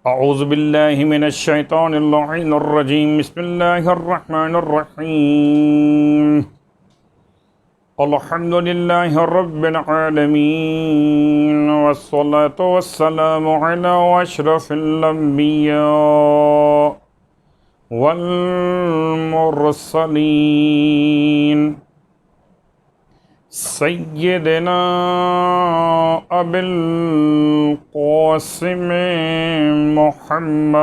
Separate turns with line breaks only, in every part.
اعوذ باللہ من الشیطان اللعین الرجیم بسم اللہ الرحمن الرحیم الحمد للہ رب العالمین والصلاة والسلام علی اشرف الانبیاء والمرسلین سیدنا ابی القاسم محمد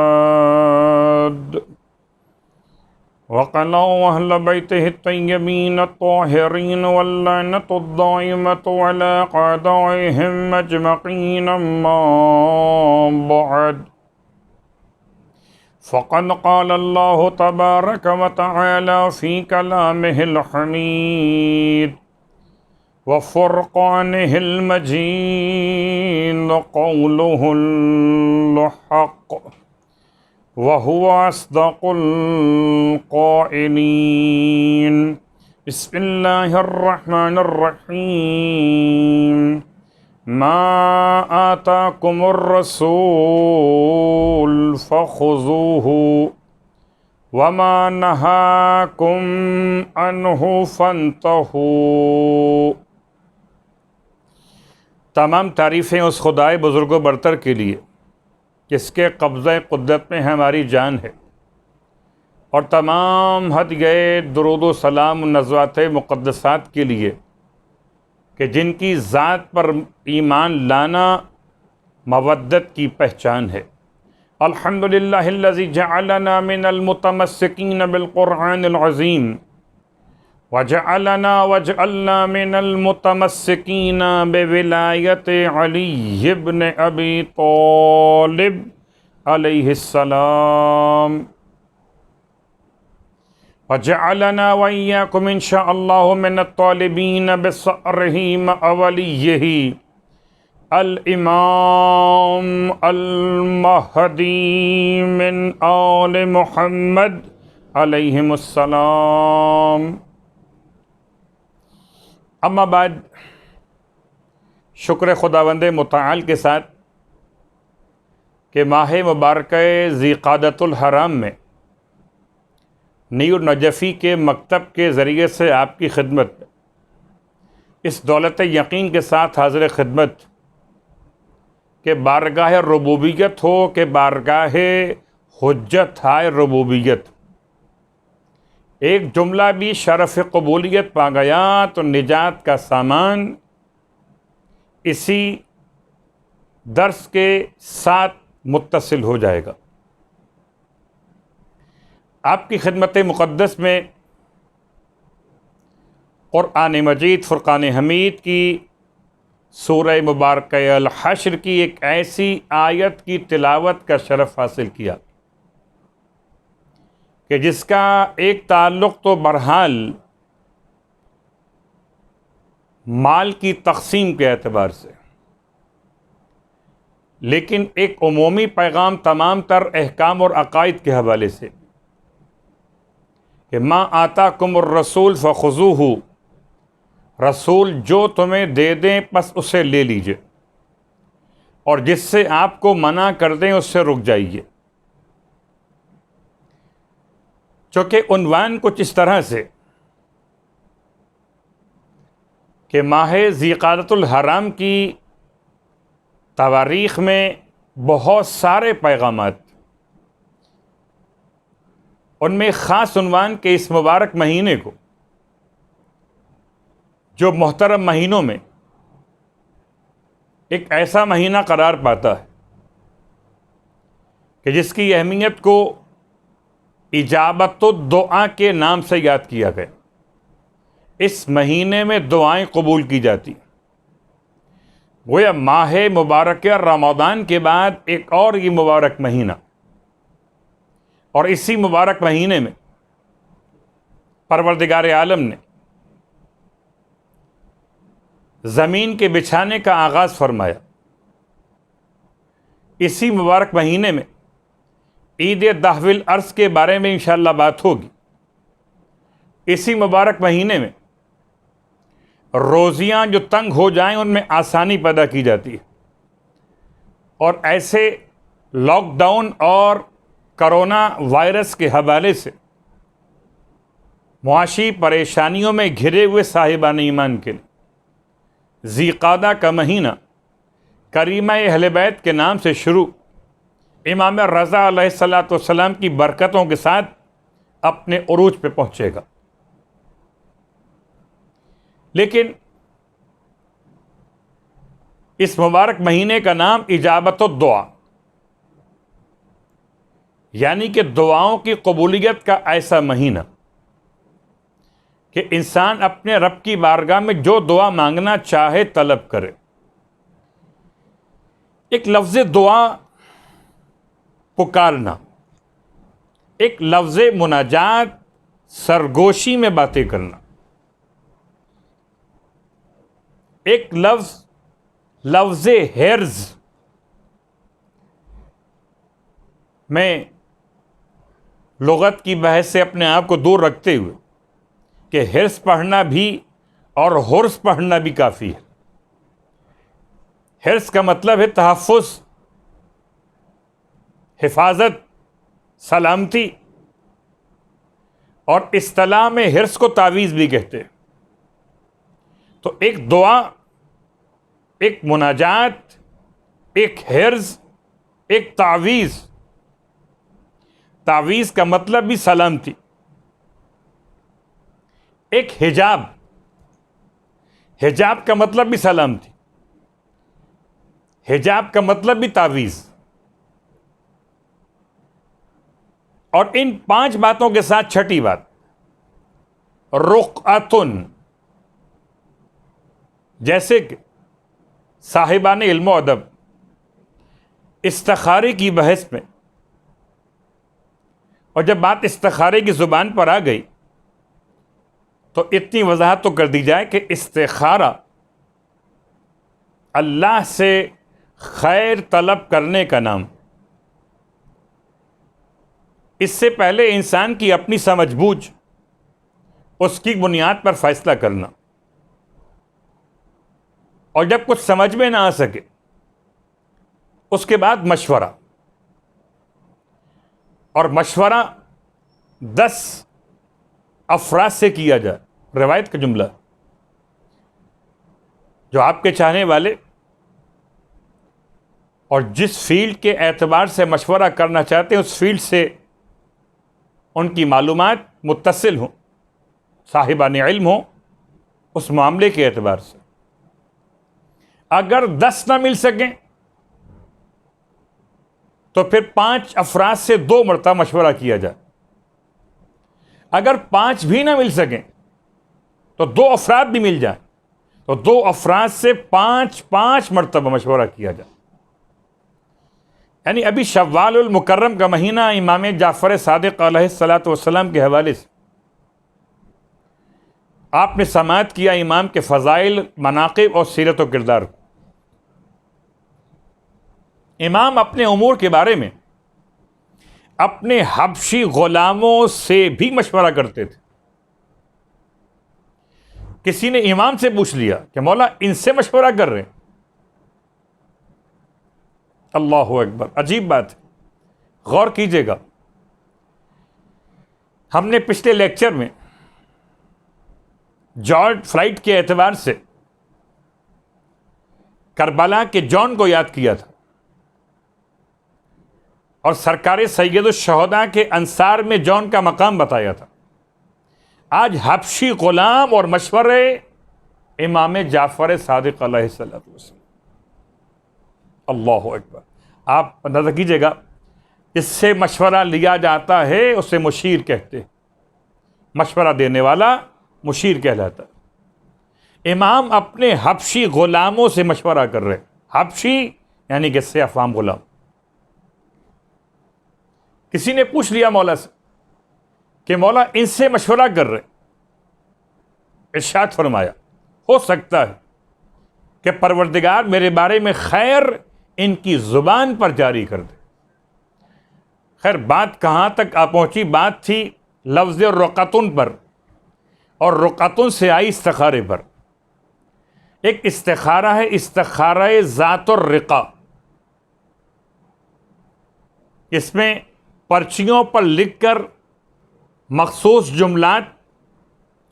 وقنا اہل بیتہ الطیبین الطاہرین واللعنۃ الدائمۃ علی اعدائہم اجمعین اما بعد فقد قال اللہ تبارک وتعالی فی کلامہ الحمید وفرقانہ المجید قولہ الحق وهو اصدق القائلین بسم اللہ الرحمن الرحیم ما آتاکم الرسول فخذوه وما نہاکم عنہ فانتہوا۔ تمام تعریفیں اس خدائے بزرگ و برتر کے لیے جس کے قبضہ قدرت میں ہماری جان ہے، اور تمام حد گئے درود و سلام و نزوات مقدسات کے لیے کہ جن کی ذات پر ایمان لانا مودت کی پہچان ہے۔ الحمدللہ الذی جعلنا من المتمسکین بالقرآن العظیم وجعلنا من المتمسکین بولایت علی بن ابی طالب علیہ السلام وجعلنا وإياكم إن شاء الله من الطالبین بصرہ ولیہ الامام المہدی من آل محمد علیہم السلام۔ اما بعد، شکر خداوند متعال کے ساتھ کہ ماہ مبارکہ ذی قعدۃ الحرام میں نیو نجفی کے مکتب کے ذریعے سے آپ کی خدمت میں اس دولت یقین کے ساتھ حاضر خدمت کہ بارگاہ ربوبیت ہو کہ بارگاہ حجت ہائے ربوبیت، ایک جملہ بھی شرف قبولیت پا گیا تو نجات کا سامان اسی درس کے ساتھ متصل ہو جائے گا۔ آپ کی خدمت مقدس میں قرآن مجید فرقان حمید کی سورہ مبارکہ الحشر کی ایک ایسی آیت کی تلاوت کا شرف حاصل کیا کہ جس کا ایک تعلق تو بہرحال مال کی تقسیم کے اعتبار سے، لیکن ایک عمومی پیغام تمام تر احکام اور عقائد کے حوالے سے کہ ما آتاکم الرسول فخذوہ، رسول جو تمہیں دے دیں بس اسے لے لیجئے، اور جس سے آپ کو منع کر دیں اس سے رک جائیے۔ چونکہ عنوان کچھ اس طرح سے کہ ماہ ذی قعدۃ الحرام کی تواریخ میں بہت سارے پیغامات، ان میں خاص عنوان کہ اس مبارک مہینے کو جو محترم مہینوں میں ایک ایسا مہینہ قرار پاتا ہے کہ جس کی اہمیت کو اجابت الدعا کے نام سے یاد کیا گیا۔ اس مہینے میں دعائیں قبول کی جاتی، گویا ماہ مبارکہ رمضان کے بعد ایک اور یہ مبارک مہینہ، اور اسی مبارک مہینے میں پروردگار عالم نے زمین کے بچھانے کا آغاز فرمایا۔ اسی مبارک مہینے میں عید دہو الارض کے بارے میں انشاءاللہ بات ہوگی۔ اسی مبارک مہینے میں روزیاں جو تنگ ہو جائیں ان میں آسانی پیدا کی جاتی ہے، اور ایسے لاک ڈاؤن اور کرونا وائرس کے حوالے سے معاشی پریشانیوں میں گھرے ہوئے صاحبان ایمان کے لیے ذی قعدہ کا مہینہ کریمہ اہل بیت کے نام سے شروع امام رضا علیہ الصلوۃ والسلام کی برکتوں کے ساتھ اپنے عروج پہ پہنچے گا. لیکن اس مبارک مہینے کا نام اجابت الدعا، یعنی کہ دعاؤں کی قبولیت کا ایسا مہینہ کہ انسان اپنے رب کی بارگاہ میں جو دعا مانگنا چاہے طلب کرے. ایک لفظ دعا پکارنا، ایک لفظ مناجات سرگوشی میں باتیں کرنا، ایک لفظ حرز میں لغت کی بحث سے اپنے آپ کو دور رکھتے ہوئے کہ حرز پڑھنا بھی اور حرز پڑھنا بھی کافی ہے. حرز کا مطلب ہے تحفظ، حفاظت، سلامتی، اور اصطلاح میں حرز کو تعویذ بھی کہتے ہیں. تو ایک دعا، ایک مناجات، ایک حرز، ایک تعویذ. تعویذ کا مطلب بھی سلامتی. ایک حجاب، حجاب کا مطلب بھی سلامتی، حجاب کا مطلب بھی تعویذ. اور ان 5 باتوں کے ساتھ چھٹی بات رقعتن، جیسے کہ صاحبان علم و ادب استخارے کی بحث میں، اور جب بات استخارے کی زبان پر آ گئی تو اتنی وضاحت تو کر دی جائے کہ استخارہ اللہ سے خیر طلب کرنے کا نام. اس سے پہلے انسان کی اپنی سمجھ بوجھ، اس کی بنیاد پر فیصلہ کرنا، اور جب کچھ سمجھ میں نہ آ سکے اس کے بعد مشورہ. اور مشورہ 10 افراد سے کیا جائے. روایت کا جملہ جو آپ کے چاہنے والے اور جس فیلڈ کے اعتبار سے مشورہ کرنا چاہتے ہیں اس فیلڈ سے ان کی معلومات متصل ہوں، صاحبان علم ہوں اس معاملے کے اعتبار سے. اگر 10 نہ مل سکیں تو پھر 5 افراد سے 2 مرتبہ مشورہ کیا جائے. اگر 5 بھی نہ مل سکیں تو 2 افراد بھی مل جائیں تو 2 افراد سے 5 مرتبہ مشورہ کیا جائے. یعنی ابھی شوال المکرم کا مہینہ امام جعفر صادق علیہ الصلوۃ والسلام کے حوالے سے آپ نے سماعت کیا امام کے فضائل، مناقب اور سیرت و کردار کو. امام اپنے امور کے بارے میں اپنے حبشی غلاموں سے بھی مشورہ کرتے تھے. کسی نے امام سے پوچھ لیا کہ مولا ان سے مشورہ کر رہے ہیں. اللہ اکبر، عجیب بات ہے، غور کیجئے گا. ہم نے پچھلے لیکچر میں جارج فلائٹ کے اعتبار سے کربلا کے جان کو یاد کیا تھا اور سرکار سید الشہداء کے انصار میں جان کا مقام بتایا تھا. آج حبشی غلام اور مشورے امام جعفر صادق علیہ السلام. اللہ اکبر. آپ اندازہ کیجئے گا، اس سے مشورہ لیا جاتا ہے اسے مشیر کہتے ہیں. مشورہ دینے والا مشیر کہلاتا ہے. امام اپنے حبشی غلاموں سے مشورہ کر رہے. حبشی یعنی کہ سیاہ فام غلام. کسی نے پوچھ لیا مولا سے کہ مولا ان سے مشورہ کر رہے. ارشاد فرمایا ہو سکتا ہے کہ پروردگار میرے بارے میں خیر ان کی زبان پر جاری کر دے. خیر بات کہاں تک آ پہنچی؟ بات تھی لفظ رقعتن پر، اور رقعتن سے آئی استخارے پر. ایک استخارہ ہے، استخارہ ذات الرقا. اس میں پرچیوں پر لکھ کر مخصوص جملات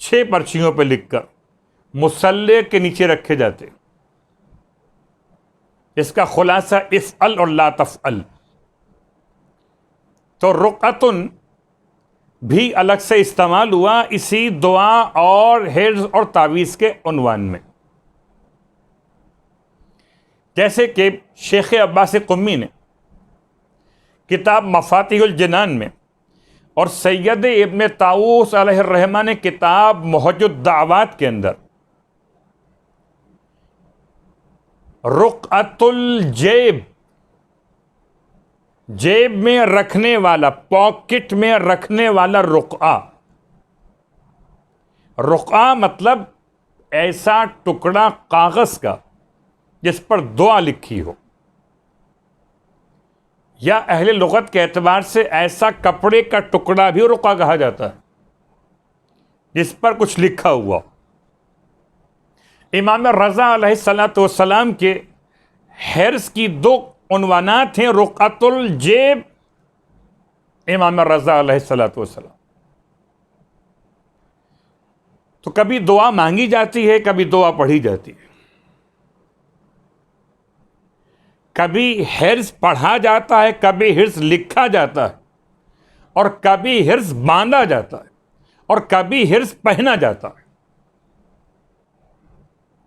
6 پرچیوں پہ لکھ کر مصلی کے نیچے رکھے جاتے. اس کا خلاصہ افعل اور لا تفعل. تو رقعتن بھی الگ سے استعمال ہوا اسی دعا اور حرز اور تعویذ کے عنوان میں. جیسے کہ شیخ عباس قمی نے کتاب مفاتیح الجنان میں اور سید ابن طاووس علیہ الرحمہ نے کتاب محج الدعوات کے اندر رقعت الجیب، جیب میں رکھنے والا، پاکٹ میں رکھنے والا رقعہ. رقعہ مطلب ایسا ٹکڑا کاغذ کا جس پر دعا لکھی ہو، یا اہل لغت کے اعتبار سے ایسا کپڑے کا ٹکڑا بھی رقعہ کہا جاتا ہے جس پر کچھ لکھا ہوا. امام رضا علیہ الصلوۃ والسلام کے حرز کی 2 عنوانات ہیں، رقعت الجیب، امام رضا علیہ الصلوۃ والسلام. تو کبھی دعا مانگی جاتی ہے، کبھی دعا پڑھی جاتی ہے، کبھی حرز پڑھا جاتا ہے، کبھی حرز لکھا جاتا ہے، اور کبھی حرز باندھا جاتا ہے، اور کبھی حرز پہنا جاتا ہے.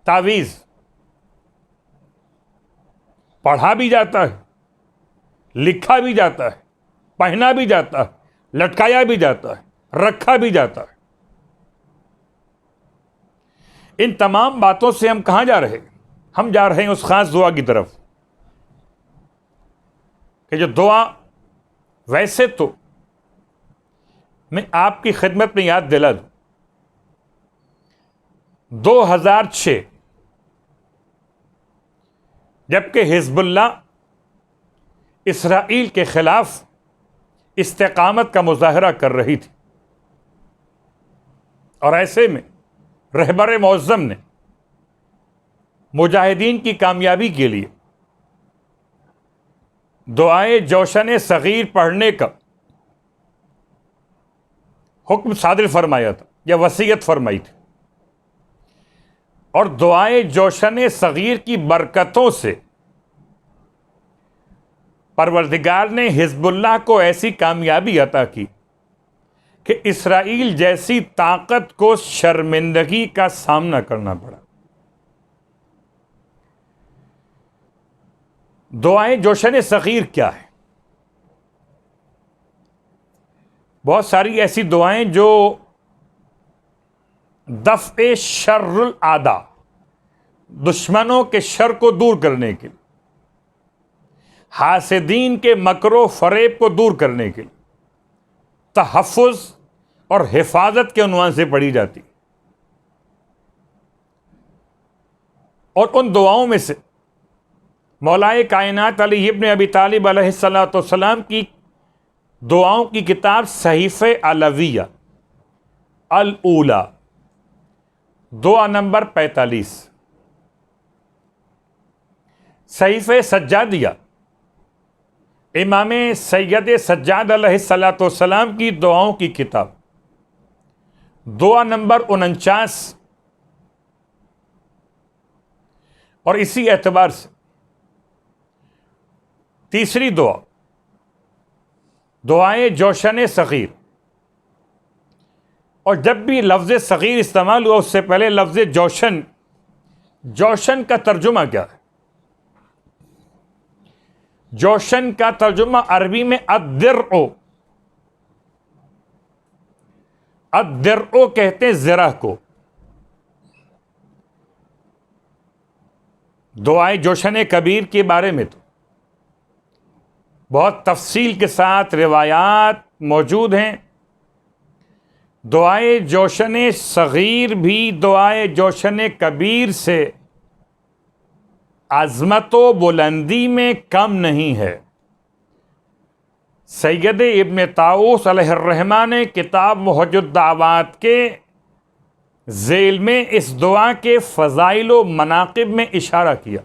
تعویذ پڑھا بھی جاتا ہے، لکھا بھی جاتا ہے، پہنا بھی جاتا ہے، لٹکایا بھی جاتا ہے، رکھا بھی جاتا ہے. ان تمام باتوں سے ہم کہاں جا رہے ہیں؟ ہم جا رہے ہیں اس خاص دعا کی طرف کہ جو دعا ویسے تو میں آپ کی خدمت میں یاد دلا دوں، 2006 جبکہ حزب اللہ اسرائیل کے خلاف استقامت کا مظاہرہ کر رہی تھی، اور ایسے میں رہبر معظم نے مجاہدین کی کامیابی کے لیے دعائے جوشن صغیر پڑھنے کا حکم صادر فرمایا تھا یا وصیت فرمائی تھی. اور دعائے جوشن صغیر کی برکتوں سے پروردگار نے حزب اللہ کو ایسی کامیابی عطا کی کہ اسرائیل جیسی طاقت کو شرمندگی کا سامنا کرنا پڑا. دعائیں جوشن صغیر کیا ہے؟ بہت ساری ایسی دعائیں جو دفع شر الاعداء، دشمنوں کے شر کو دور کرنے کے لیے، حاسدین کے مکر و فریب کو دور کرنے کے لیے تحفظ اور حفاظت کے عنوان سے پڑھی جاتی. اور ان دعاؤں میں سے مولائے کائنات علی ابن ابی طالب علیہ الصلوۃ والسلام کی دعاؤں کی کتاب صحیفہ علویہ الاولی، دعا نمبر 45، صحیفہ سجادیہ امام سید سجاد علیہ الصلوۃ والسلام کی دعاؤں کی کتاب، دعا نمبر 49. اور اسی اعتبار سے تیسری دعا دعائے جوشن صغیر. اور جب بھی لفظ صغیر استعمال ہوا اس سے پہلے لفظ جوشن، جوشن کا ترجمہ کیا ہے؟ جوشن کا ترجمہ عربی میں الدرع، الدرع کہتے ہیں زرہ کو. دعائے جوشن کبیر کے بارے میں تو بہت تفصیل کے ساتھ روایات موجود ہیں. دعائے جوشن صغیر بھی دعائے جوشن کبیر سے عظمت و بلندی میں کم نہیں ہے. سید ابن طاووس علیہ الرحمہ نے کتاب محج الدعوات کے ذیل میں اس دعا کے فضائل و مناقب میں اشارہ کیا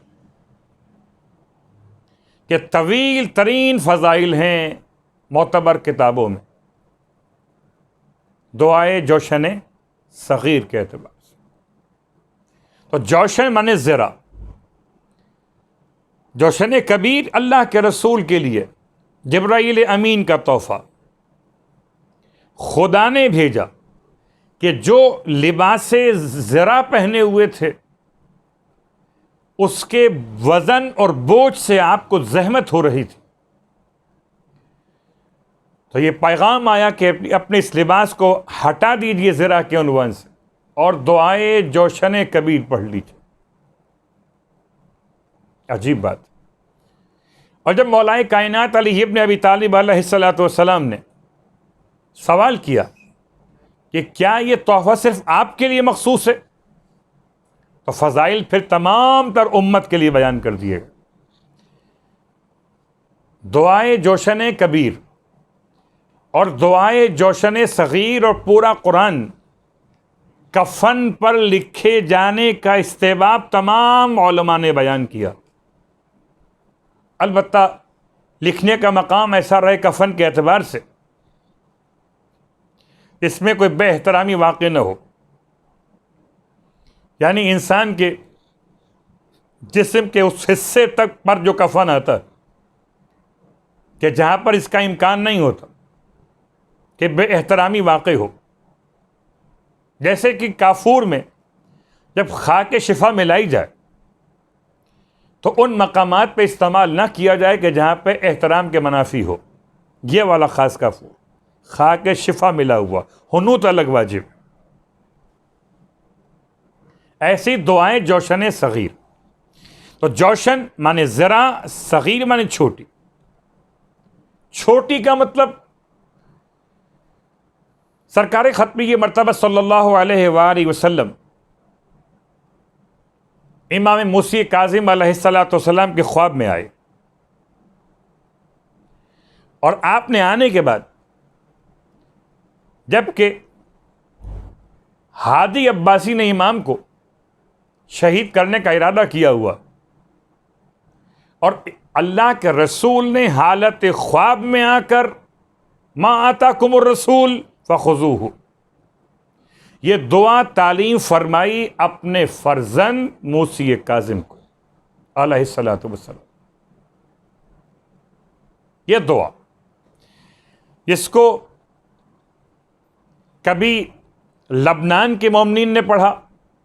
کہ طویل ترین فضائل ہیں معتبر کتابوں میں دعائے جوشن صغیر کے اعتبار سے. تو جوشن مانے ذرا، جوشن کبیر اللہ کے رسول کے لیے جبرائیل امین کا تحفہ. خدا نے بھیجا کہ جو لباس ذرا پہنے ہوئے تھے اس کے وزن اور بوجھ سے آپ کو زحمت ہو رہی تھی، تو یہ پیغام آیا کہ اپنے اس لباس کو ہٹا دیجئے ذرا کے عنوان سے اور دعائے جوشن کبیر پڑھ لیجیے. عجیب بات. اور جب مولا کائنات علی ابن ابی طالب علیہ الصلوۃ والسلام نے سوال کیا کہ کیا یہ تحفہ صرف آپ کے لیے مخصوص ہے، تو فضائل پھر تمام تر امت کے لیے بیان کر دیے گئے. دعائے جوشن کبیر اور دعائے جوشن صغیر اور پورا قرآن کفن پر لکھے جانے کا استحباب تمام علماء نے بیان کیا. البتہ لکھنے کا مقام ایسا رہے کفن کے اعتبار سے اس میں کوئی بے احترامی واقع نہ ہو، یعنی انسان کے جسم کے اس حصے تک پر جو کفن آتا کہ جہاں پر اس کا امکان نہیں ہوتا کہ بے احترامی واقع ہو. جیسے کہ کافور میں جب خاک شفا ملائی جائے تو ان مقامات پہ استعمال نہ کیا جائے کہ جہاں پہ احترام کے منافی ہو. یہ والا خاص کافور خاک شفا ملا ہوا، حنوط الگ واجب. ایسی دعائیں جوشن صغیر. تو جوشن مانے ذرا، صغیر مانے چھوٹی. چھوٹی کا مطلب سرکار ختمی مرتبہ صلی اللہ علیہ وآلہ وسلم امام موسی کاظم علیہ السلام کے خواب میں آئے، اور آپ نے آنے کے بعد جب کہ ہادی عباسی نے امام کو شہید کرنے کا ارادہ کیا ہوا اور اللہ کے رسول نے حالت خواب میں آ کر ما آتاکم الرسول فخذوہ، یہ دعا تعلیم فرمائی اپنے فرزند موسی کاظم کو علیہ الصلوۃ والسلام. یہ دعا اس کو کبھی لبنان کے مومنین نے پڑھا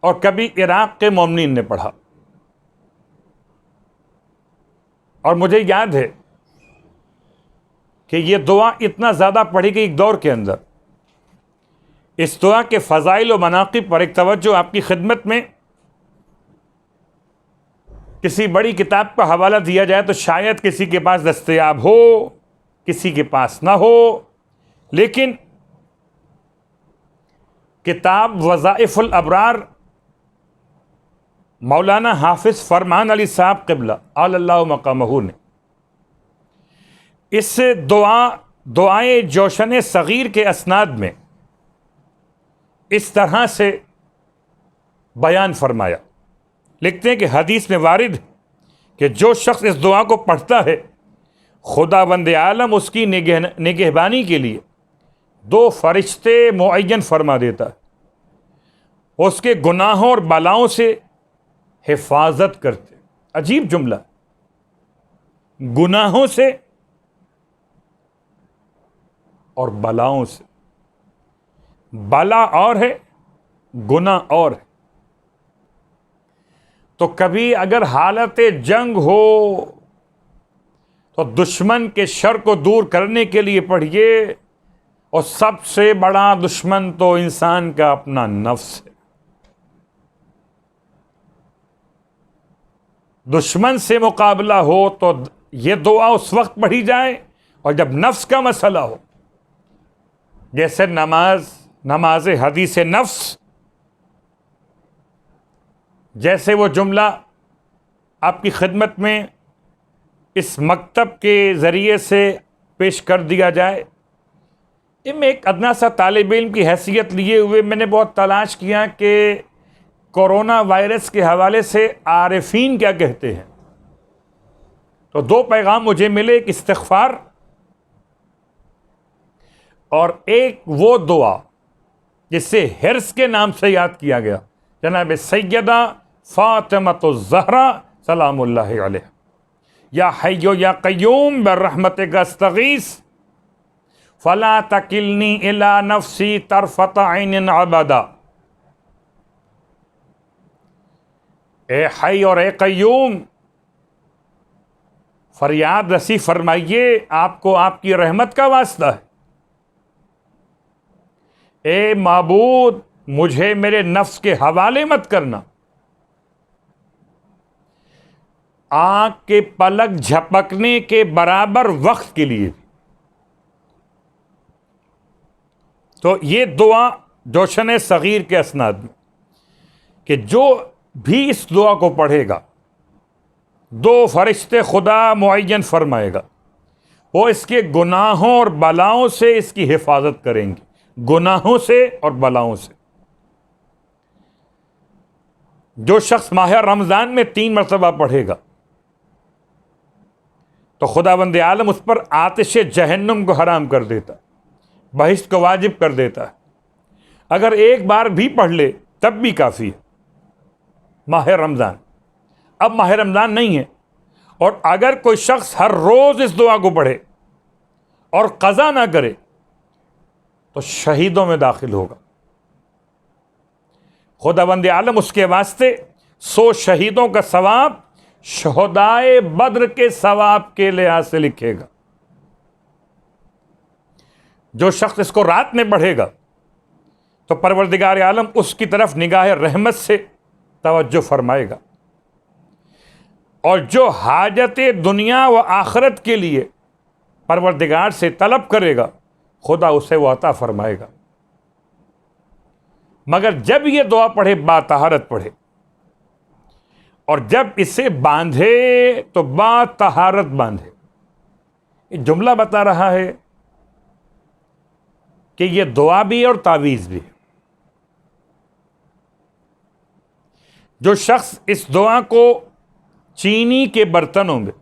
اور کبھی عراق کے مومنین نے پڑھا. اور مجھے یاد ہے کہ یہ دعا اتنا زیادہ پڑھی گئی ایک دور کے اندر. اس دعا کے فضائل و مناقب پر ایک توجہ آپ کی خدمت میں کسی بڑی کتاب کا حوالہ دیا جائے تو شاید کسی کے پاس دستیاب ہو، کسی کے پاس نہ ہو، لیکن کتاب وظائف الابرار مولانا حافظ فرمان علی صاحب قبلہ علی اللہ مقامہ نے اس دعائے جوشن صغیر کے اسناد میں اس طرح سے بیان فرمایا. لکھتے ہیں کہ حدیث میں وارد کہ جو شخص اس دعا کو پڑھتا ہے خداوند عالم اس کی نگہبانی کے لیے 2 فرشتے معین فرما دیتا ہے، اس کے گناہوں اور بلاؤں سے حفاظت کرتے. عجیب جملہ، گناہوں سے اور بلاؤں سے. بلا اور ہے، گناہ اور ہے. تو کبھی اگر حالت جنگ ہو تو دشمن کے شر کو دور کرنے کے لیے پڑھیے، اور سب سے بڑا دشمن تو انسان کا اپنا نفس ہے. دشمن سے مقابلہ ہو تو یہ دعا اس وقت پڑھی جائے، اور جب نفس کا مسئلہ ہو، جیسے نماز حدیث نفس، جیسے وہ جملہ آپ کی خدمت میں اس مکتب کے ذریعے سے پیش کر دیا جائے. میں ایک ادنا سا طالب علم کی حیثیت لیے ہوئے میں نے بہت تلاش کیا کہ کورونا وائرس کے حوالے سے عارفین کیا کہتے ہیں. تو دو پیغام مجھے ملے، ایک استغفار اور ایک وہ دعا جس سے حرص کے نام سے یاد کیا گیا، جناب سیدہ فاطمۃ الزہرا سلام اللہ علیہ، یا حی یا قیوم برحمتک استغیث فلا تکلنی الی نفسی طرفۃ عین ابدا۔ اے حی اور اے قیوم، فریاد رسی فرمائیے، آپ کو آپ کی رحمت کا واسطہ ہے۔ اے معبود، مجھے میرے نفس کے حوالے مت کرنا، آنکھ کے پلک جھپکنے کے برابر وقت کے لیے بھی۔ تو یہ دعا جوشن صغیر کے اسناد میں، کہ جو بھی اس دعا کو پڑھے گا، دو فرشتے خدا معین فرمائے گا، وہ اس کے گناہوں اور بلاؤں سے اس کی حفاظت کریں گے، گناہوں سے اور بلاؤں سے۔ جو شخص ماہ رمضان میں 3 مرتبہ پڑھے گا تو خداوند عالم اس پر آتش جہنم کو حرام کر دیتا، بہشت کو واجب کر دیتا ہے۔ اگر ایک بار بھی پڑھ لے تب بھی کافی ہے۔ ماہ رمضان، اب ماہ رمضان نہیں ہے، اور اگر کوئی شخص ہر روز اس دعا کو پڑھے اور قضا نہ کرے تو شہیدوں میں داخل ہوگا۔ خداوند عالم اس کے واسطے 100 شہیدوں کا ثواب شہدائے بدر کے ثواب کے لحاظ سے لکھے گا۔ جو شخص اس کو رات میں پڑھے گا تو پروردگار عالم اس کی طرف نگاہ رحمت سے توجہ فرمائے گا، اور جو حاجت دنیا و آخرت کے لیے پروردگار سے طلب کرے گا خدا اسے وہ عطا فرمائے گا، مگر جب یہ دعا پڑھے باطہارت پڑھے، اور جب اسے باندھے تو باطہارت باندھے۔ یہ جملہ بتا رہا ہے کہ یہ دعا بھی ہے اور تعویذ بھی ہے۔ جو شخص اس دعا کو چینی کے برتنوں میں،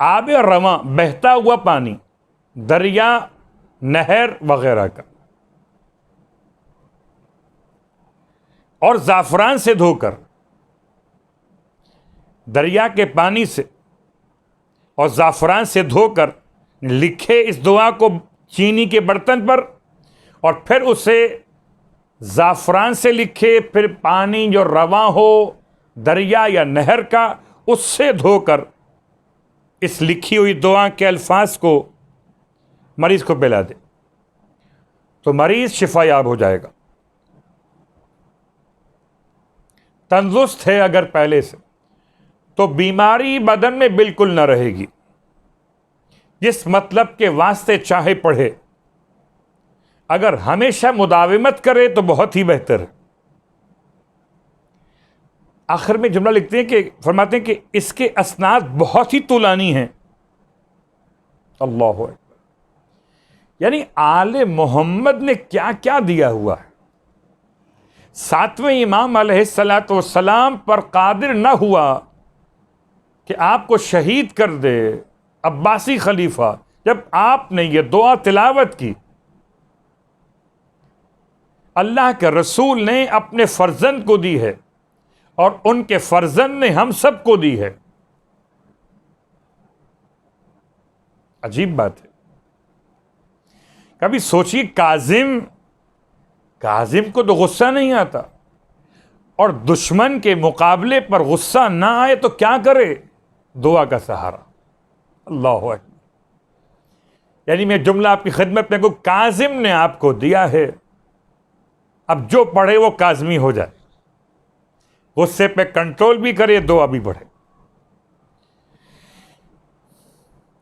آب رواں بہتا ہوا پانی، دریا، نہر وغیرہ کا، اور زعفران سے دھو کر، دریا کے پانی سے اور زعفران سے دھو کر لکھے اس دعا کو چینی کے برتن پر، اور پھر اسے زعفران سے لکھے، پھر پانی جو رواں ہو دریا یا نہر کا اس سے دھو کر اس لکھی ہوئی دعا کے الفاظ کو مریض کو پلا دے تو مریض شفا یاب ہو جائے گا۔ تندرست ہے اگر پہلے سے تو بیماری بدن میں بالکل نہ رہے گی۔ جس مطلب کے واسطے چاہے پڑھے، اگر ہمیشہ مداومت کرے تو بہت ہی بہتر ہے۔ آخر میں جملہ لکھتے ہیں کہ فرماتے ہیں کہ اس کے اسناد بہت ہی طولانی ہیں۔ اللہ اکبر، یعنی آل محمد نے کیا کیا دیا ہوا ہے۔ 7ویں امام علیہ الصلوۃ والسلام پر قادر نہ ہوا کہ آپ کو شہید کر دے عباسی خلیفہ، جب آپ نے یہ دعا تلاوت کی، اللہ کے رسول نے اپنے فرزند کو دی ہے اور ان کے فرزند نے ہم سب کو دی ہے۔ عجیب بات ہے۔ کبھی سوچیے، کاظم کو تو غصہ نہیں آتا، اور دشمن کے مقابلے پر غصہ نہ آئے تو کیا کرے؟ دعا کا سہارا۔ اللہ اکبر، یعنی میں جملہ آپ کی خدمت میں کو، کاظم نے آپ کو دیا ہے، اب جو پڑھے وہ کاظمی ہو جائے، غصے پہ کنٹرول بھی کرے، دعا بھی پڑھے۔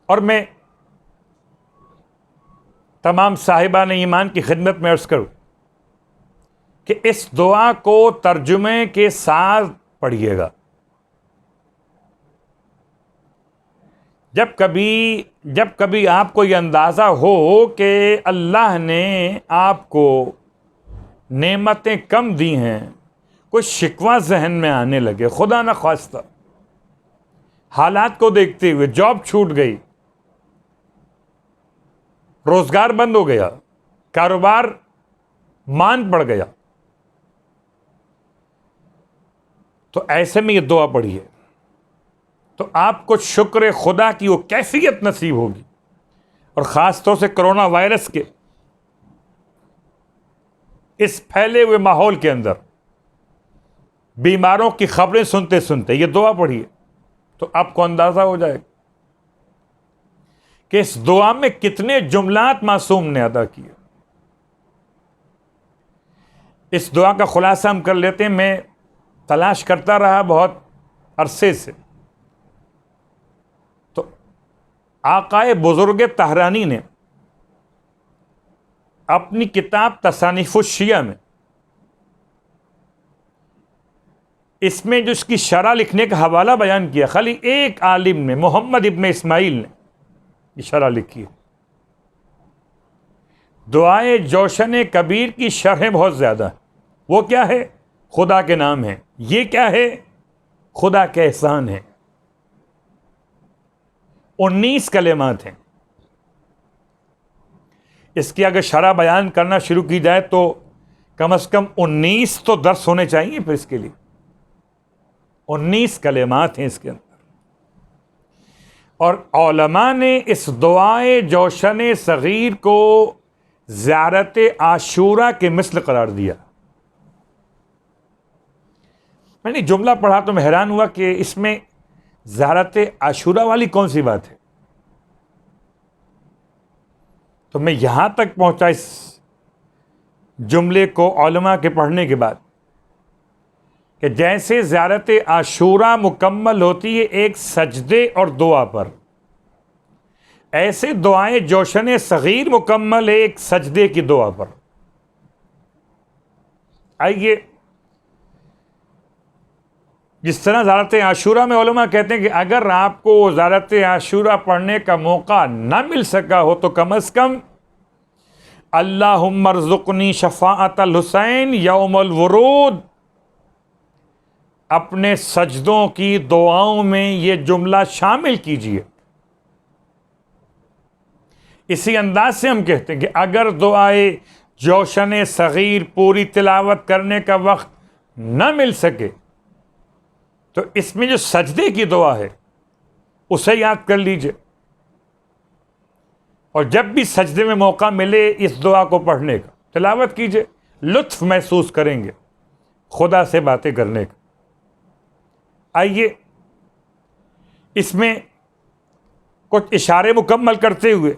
اور میں تمام صاحبان ایمان کی خدمت میں عرض کروں کہ اس دعا کو ترجمے کے ساتھ پڑھیے گا۔ جب کبھی آپ کو یہ اندازہ ہو کہ اللہ نے آپ کو نعمتیں کم دی ہیں، کوئی شکوہ ذہن میں آنے لگے، خدا نہ خواستہ، حالات کو دیکھتے ہوئے جاب چھوٹ گئی، روزگار بند ہو گیا، کاروبار مان پڑ گیا، تو ایسے میں یہ دعا پڑھیے تو آپ کو شکر خدا کی وہ کیفیت نصیب ہوگی. اور خاص طور سے کرونا وائرس کے اس پھیلے ہوئے ماحول کے اندر بیماروں کی خبریں سنتے سنتے یہ دعا پڑھیے تو آپ کو اندازہ ہو جائے گا کہ اس دعا میں کتنے جملات معصوم نے ادا کیے. اس دعا کا خلاصہ ہم کر لیتے ہیں. میں تلاش کرتا رہا بہت عرصے سے، تو آقائے بزرگ طہرانی نے اپنی کتاب تصانیف الشیعہ میں اس میں جو اس کی شرح لکھنے کا حوالہ بیان کیا، خالی ایک عالم نے، محمد ابن اسماعیل نے یہ شرح لکھی ہے. دعائے جوشن کبیر کی شرحیں بہت زیادہ ہیں. وہ کیا ہے؟ خدا کے نام ہے. یہ کیا ہے؟ خدا کے احسان ہے. 19 کلمات ہیں. اس کی اگر شرح بیان کرنا شروع کی جائے تو کم از کم 19 تو درس ہونے چاہیے پھر اس کے لیے. 19 کلمات ہیں اس کے اندر. اور علماء نے اس دعائے جوشن صغیر کو زیارت عاشورہ کے مثل قرار دیا. میں نے جملہ پڑھا تو میں حیران ہوا کہ اس میں زیارت عاشورہ والی کون سی بات ہے. تو میں یہاں تک پہنچا اس جملے کو علماء کے پڑھنے کے بعد کہ جیسے زیارت عاشورہ مکمل ہوتی ہے ایک سجدے اور دعا پر، ایسے دعائیں جوشن صغیر مکمل ہے ایک سجدے کی دعا پر. آئیے، جس طرح زیارت عاشورہ میں علماء کہتے ہیں کہ اگر آپ کو زیارت عاشورہ پڑھنے کا موقع نہ مل سکا ہو تو کم از کم اللہم ارزقنی شفاعت الحسین یوم الورود اپنے سجدوں کی دعاؤں میں یہ جملہ شامل کیجئے. اسی انداز سے ہم کہتے ہیں کہ اگر دعائے جوشن صغیر پوری تلاوت کرنے کا وقت نہ مل سکے تو اس میں جو سجدے کی دعا ہے اسے یاد کر لیجئے، اور جب بھی سجدے میں موقع ملے اس دعا کو پڑھنے کا تلاوت کیجئے. لطف محسوس کریں گے خدا سے باتیں کرنے کا. آئیے اس میں کچھ اشارے مکمل کرتے ہوئے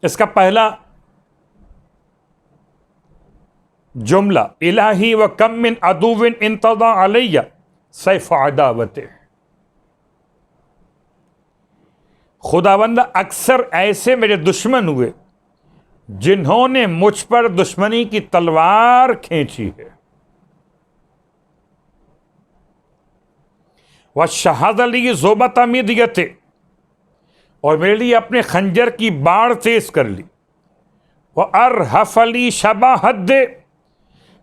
اس کا پہلا جملہ الہی و کم من عدو انتضى علی سیف عداوت، خداوندہ اکثر ایسے میرے دشمن ہوئے جنہوں نے مجھ پر دشمنی کی تلوار کھینچی ہے. وَشَّهَدَ لِي ذُبَتَ مِدْيَتِ، اور میرے لیے اپنے خنجر کی باڑ تیز کر لی. وَأَرْحَفَ لِي شَبَاحَدِّ،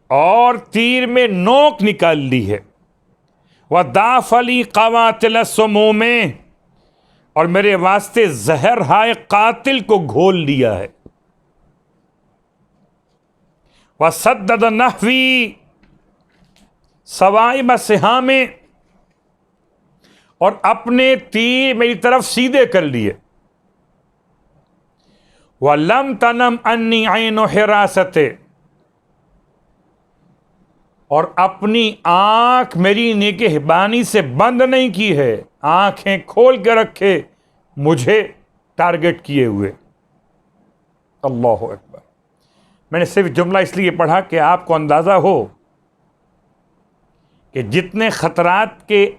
اور تیر میں نوک نکال لی ہے. وَدَافَ لِي قَوَاتِلَ السُّمُومِ، اور میرے واسطے زہر ہائے قاتل کو گھول لیا ہے. وَسَدَّدَ نَحْوِي صَوَائِبَ سِهَامِ، اور اپنے تیر میری طرف سیدھے کر لیے. وَلَمْ تَنَمْ أَنِّي عَيْنُ حِرَاسَتِ، اور اپنی آنکھ میری نگہبانی سے بند نہیں کی ہے، آنکھیں کھول کے رکھے مجھے ٹارگٹ کیے ہوئے. اللہ اکبر. میں نے صرف جملہ اس لیے پڑھا کہ آپ کو اندازہ ہو کہ جتنے خطرات کے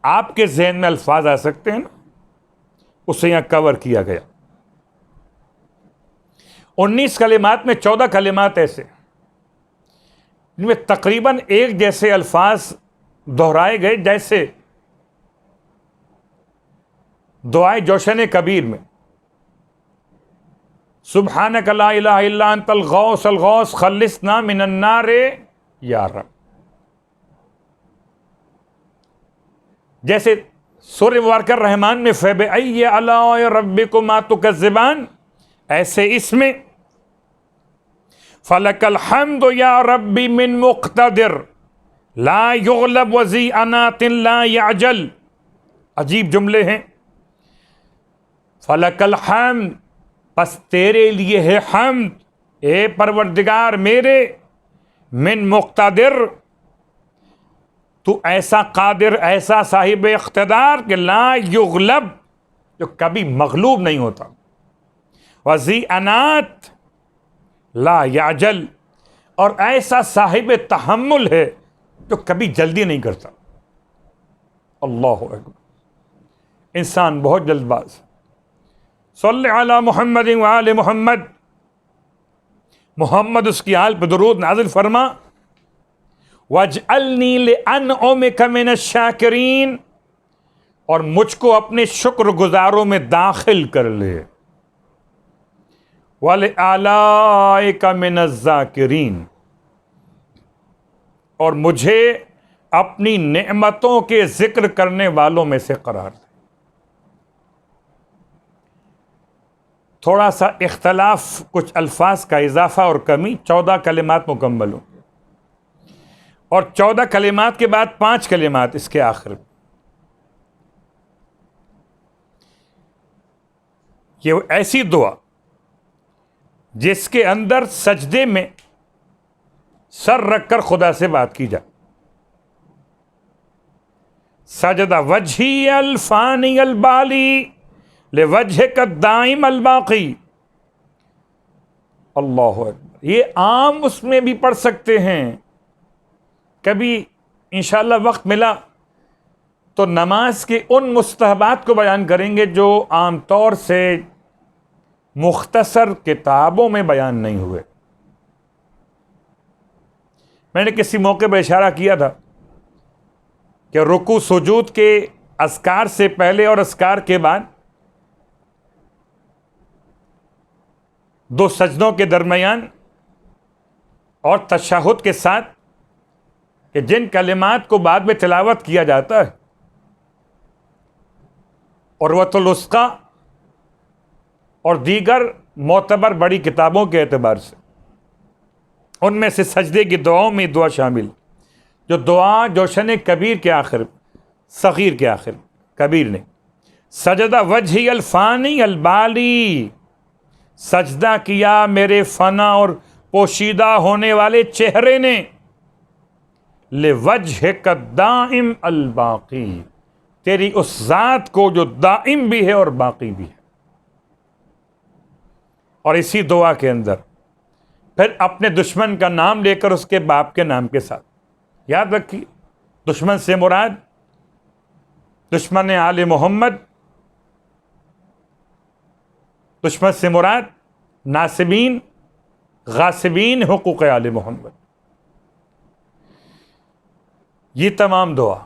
آپ کے ذہن میں الفاظ آ سکتے ہیں نا اسے یہاں کور کیا گیا. 19 کلمات میں 14 کلمات ایسے ان میں تقریباً ایک جیسے الفاظ دہرائے گئے جیسے دعائے جوشن کبیر میں سبحانک لا الہ الا انت الغوث الغوث خلصنا من النار یا رب. جیسے سورہ مبارکہ رحمان میں فَبِأَيِّ آلَاءِ رَبِّكُمَا تُكَذِّبَانِ، ایسے اس میں فَلَكَ الْحَمْدُ يَا رَبِّ مِن مُقْتَدِرٍ لا يغلب وذی انات لا یعجل. عجیب جملے ہیں. فلک الحمد، پس تیرے لیے ہے حمد اے پروردگار میرے، من مقتدر، تو ایسا قادر، ایسا صاحب اقتدار کہ لا یغلب، جو کبھی مغلوب نہیں ہوتا، وذی انات لا یعجل، اور ایسا صاحب تحمل ہے جو کبھی جلدی نہیں کرتا. اللہ اکبر. انسان بہت جلد باز. صلی علی محمد وآل محمد، محمد اس کی آل پہ درود نازل فرما. وَاجْعَلْنِي لِأَنْعُمِكَ مِنَ الشَّاكِرِينَ، اور مجھ کو اپنے شکر گزاروں میں داخل کر لے. وَلِآلَائِكَ مِنَ الذَّاكِرِينَ، اور مجھے اپنی نعمتوں کے ذکر کرنے والوں میں سے قرار دے. تھوڑا سا اختلاف، کچھ الفاظ کا اضافہ اور کمی، 14 کلمات مکمل ہوں گے، اور 14 کلمات کے بعد 5 کلمات اس کے آخر میں. یہ ایسی دعا جس کے اندر سجدے میں سر رکھ کر خدا سے بات کی جائے. سجدہ وجہی الفانی البالی لوجہک الدائم الباقی. اللہ اکبر. یہ عام اس میں بھی پڑھ سکتے ہیں. کبھی انشاءاللہ وقت ملا تو نماز کے ان مستحبات کو بیان کریں گے جو عام طور سے مختصر کتابوں میں بیان نہیں ہوئے. میں نے کسی موقع پر اشارہ کیا تھا کہ رکوع سجود کے اذکار سے پہلے اور اذکار کے بعد 2 سجدوں کے درمیان اور تشہد کے ساتھ کہ جن کلمات کو بعد میں تلاوت کیا جاتا ہے، عروۃ الوثقی اور دیگر معتبر بڑی کتابوں کے اعتبار سے، ان میں سے سجدے کی دعاؤں میں دعا شامل، جو دعا جوشن کبیر کے آخر، صغیر کے آخر، کبیر نے سجدہ وجہی الفانی البالی، سجدہ کیا میرے فنا اور پوشیدہ ہونے والے چہرے نے، لوجہک الدائم الباقی، تیری اس ذات کو جو دائم بھی ہے اور باقی بھی ہے. اور اسی دعا کے اندر پھر اپنے دشمن کا نام لے کر اس کے باپ کے نام کے ساتھ. یاد رکھیے، دشمن سے مراد دشمن آل محمد، دشمن سے مراد ناصبین، غاصبین حقوق آل محمد. یہ تمام دعا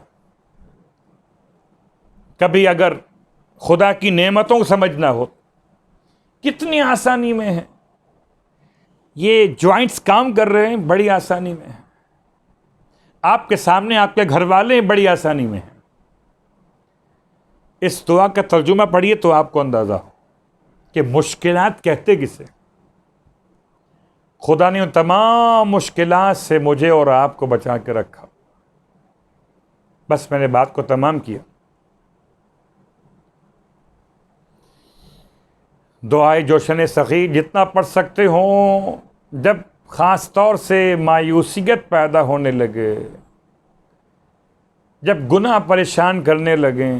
کبھی اگر خدا کی نعمتوں کو سمجھنا ہو، کتنی آسانی میں ہے. یہ جوائنٹس کام کر رہے ہیں، بڑی آسانی میں ہے. آپ کے سامنے آپ کے گھر والے ہیں، بڑی آسانی میں ہیں. اس دعا کا ترجمہ پڑھیے تو آپ کو اندازہ ہو کہ مشکلات کہتے کسے. خدا نے ان تمام مشکلات سے مجھے اور آپ کو بچا کے رکھا. بس میں نے بات کو تمام کیا. دعائے جوشن صغیر جتنا پڑھ سکتے ہوں. جب خاص طور سے مایوسیت پیدا ہونے لگے، جب گناہ پریشان کرنے لگیں،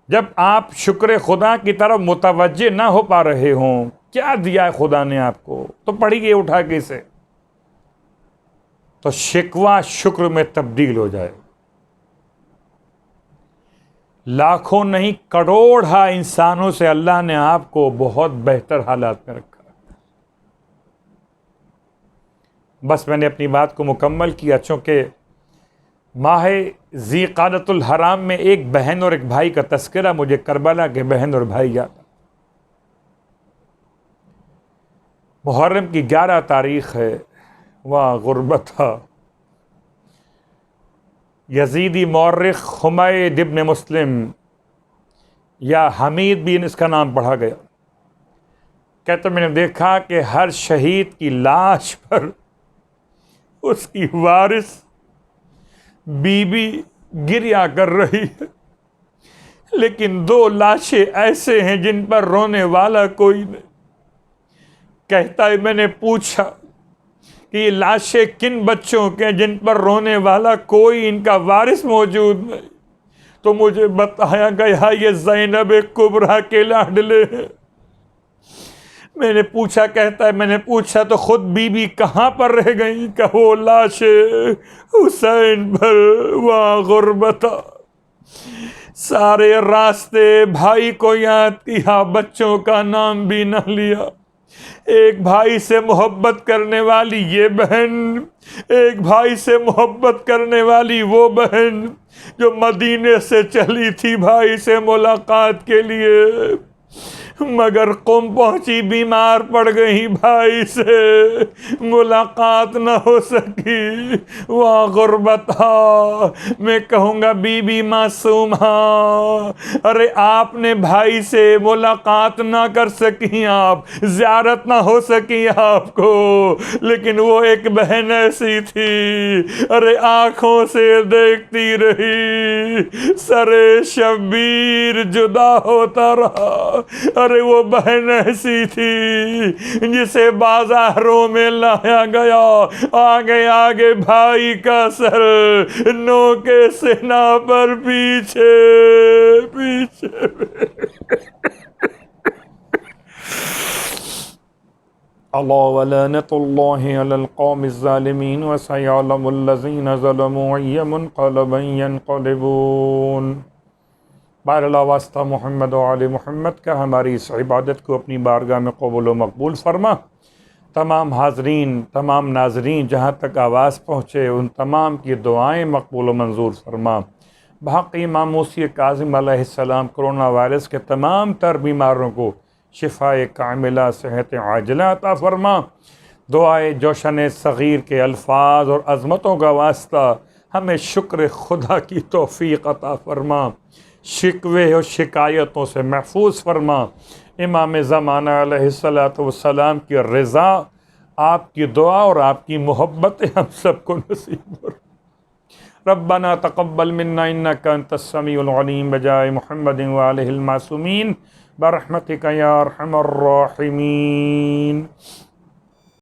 جب آپ شکر خدا کی طرف متوجہ نہ ہو پا رہے ہوں، کیا دیا ہے خدا نے آپ کو، تو پڑھیے اٹھا کے اسے، تو شکوہ شکر میں تبدیل ہو جائے. لاکھوں نہیں کروڑا انسانوں سے اللہ نے آپ کو بہت بہتر حالات میں رکھا. بس میں نے اپنی بات کو مکمل کیا. چونکہ ماہ ذی قعدۃ الحرام میں ایک بہن اور ایک بھائی کا تذکرہ مجھے کربلا کے بہن اور بھائی یاد. محرم کی 11 تاریخ ہے. واہ غربت، یزیدی مورخ حمید ابن مسلم یا حمید بھی اس کا نام پڑھا گیا، کہتے میں نے دیکھا کہ ہر شہید کی لاش پر اس کی وارث بی بی گریا کر رہی ہے، لیکن 2 لاشیں ایسے ہیں جن پر رونے والا کوئی نہیں۔ کہتا ہے میں نے پوچھا کہ یہ لاشیں کن بچوں کے ہیں جن پر رونے والا کوئی ان کا وارث موجود نہیں، تو مجھے بتایا گیا یہ زینب کبریٰ کے لاڈلے ہیں۔ میں نے پوچھا، کہتا ہے میں نے پوچھا تو خود بی بی کہاں پر رہ گئی؟ کہ وہ لاشیں حسین پر وہاں غربت، سارے راستے بھائی کو یاد کیا، بچوں کا نام بھی نہ لیا۔ ایک بھائی سے محبت کرنے والی یہ بہن، ایک بھائی سے محبت کرنے والی وہ بہن جو مدینے سے چلی تھی بھائی سے ملاقات کے لیے، مگر قم پہنچی، بیمار پڑ گئی، بھائی سے ملاقات نہ ہو سکی، وہاں غربت۔ میں کہوں گا بی بی معصوم، ارے آپ نے بھائی سے ملاقات نہ کر سکی، آپ زیارت نہ ہو سکی آپ کو، لیکن وہ ایک بہن ایسی تھی، ارے آنکھوں سے دیکھتی رہی، سرے شبیر جدا ہوتا رہا۔ ارے وہ بہن ایسی تھی جسے بازاروں میں لایا گیا، آگے آگے بھائی کا سر، نو کے سینا پر پیچھے پیچھے۔ اللہ ولعنۃ اللہ علی القوم الظالمین وسیعلم الذین ظلموا ای منقلبا ینقلبون۔ بار اللہ واسطہ محمد و آل محمد کا ہماری اس عبادت کو اپنی بارگاہ میں قبول و مقبول فرما۔ تمام حاضرین، تمام ناظرین جہاں تک آواز پہنچے ان تمام کی دعائیں مقبول و منظور فرما۔ بحق امام موسی کاظم علیہ السلام کرونا وائرس کے تمام تر بیماروں کو شفاء کاملہ، صحت عاجلہ عطا فرما۔ دعائے جوشن صغیر کے الفاظ اور عظمتوں کا واسطہ ہمیں شکر خدا کی توفیق عطا فرما، شکوے اور شکایتوں سے محفوظ فرما۔ امام زمانہ علیہ السلام کی رضا، آپ کی دعا اور آپ کی محبت ہم سب کو نصیب فرما۔ ربنا تقبل منا انک انت السمیع العلیم بجائے محمد وآلہ المعصومین برحمتک یا ارحم الراحمین۔